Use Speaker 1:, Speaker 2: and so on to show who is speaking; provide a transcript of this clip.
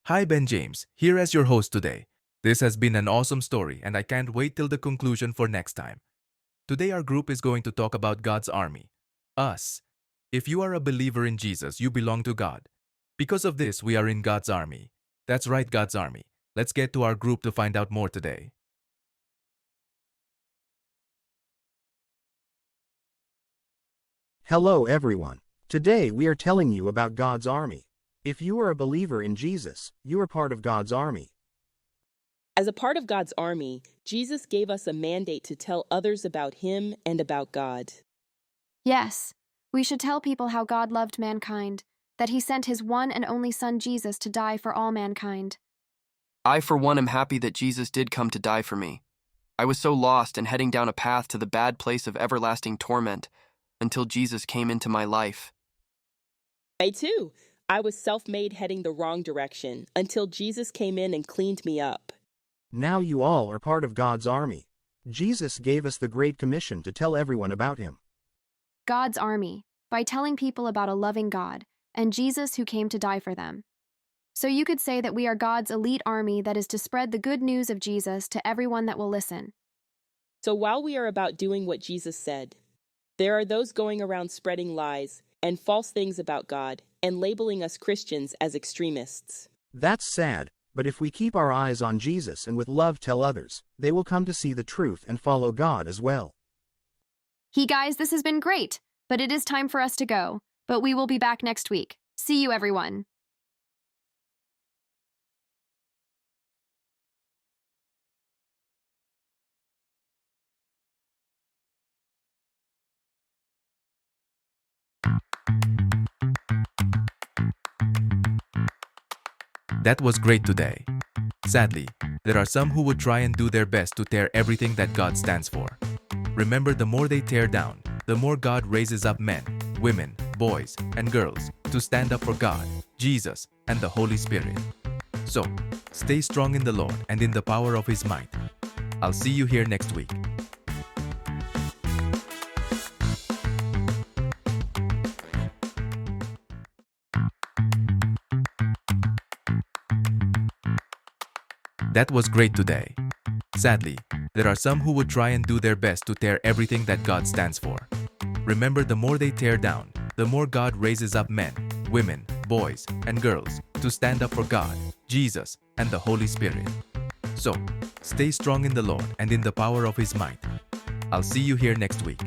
Speaker 1: Hi, Ben James, here as your host today. This has been an awesome story, and I can't wait till the conclusion for next time. Today, our group is going to talk about God's army, us. If you are a believer in Jesus, you belong to God. Because of this, we are in God's army. That's right, God's army. Let's get to our group to find out more today.
Speaker 2: Hello everyone. Today we are telling you about God's army. If you are a believer in Jesus, you are part of God's army.
Speaker 3: As a part of God's army, Jesus gave us a mandate to tell others about Him and about God.
Speaker 4: Yes, we should tell people how God loved mankind, that He sent His one and only Son Jesus to die for all mankind.
Speaker 5: I, for one, am happy that Jesus did come to die for me. I was so lost and heading down a path to the bad place of everlasting torment until Jesus came into my life.
Speaker 3: I too. I was self-made heading the wrong direction until Jesus came in and cleaned me up.
Speaker 2: Now you all are part of God's army. Jesus gave us the Great Commission to tell everyone about Him.
Speaker 4: God's army, by telling people about a loving God and Jesus who came to die for them. So you could say that we are God's elite army that is to spread the good news of Jesus to everyone that will listen.
Speaker 3: So while we are about doing what Jesus said, there are those going around spreading lies and false things about God and labeling us Christians as extremists.
Speaker 2: That's sad, but if we keep our eyes on Jesus and with love tell others, they will come to see the truth and follow God as well.
Speaker 4: Hey guys, this has been great, but it is time for us to go. But we will be back next week. See you everyone.
Speaker 1: That was great today. Sadly, there are some who would try and do their best to tear everything that God stands for. Remember, the more they tear down, the more God raises up men, women, boys, and girls to stand up for God, Jesus, and the Holy Spirit. So, stay strong in the Lord and in the power of His might. I'll see you here next week. That was great today. Sadly, there are some who would try and do their best to tear everything that God stands for. Remember, the more they tear down, the more God raises up men, women, boys, and girls to stand up for God, Jesus, and the Holy Spirit. So, stay strong in the Lord and in the power of His might. I'll see you here next week.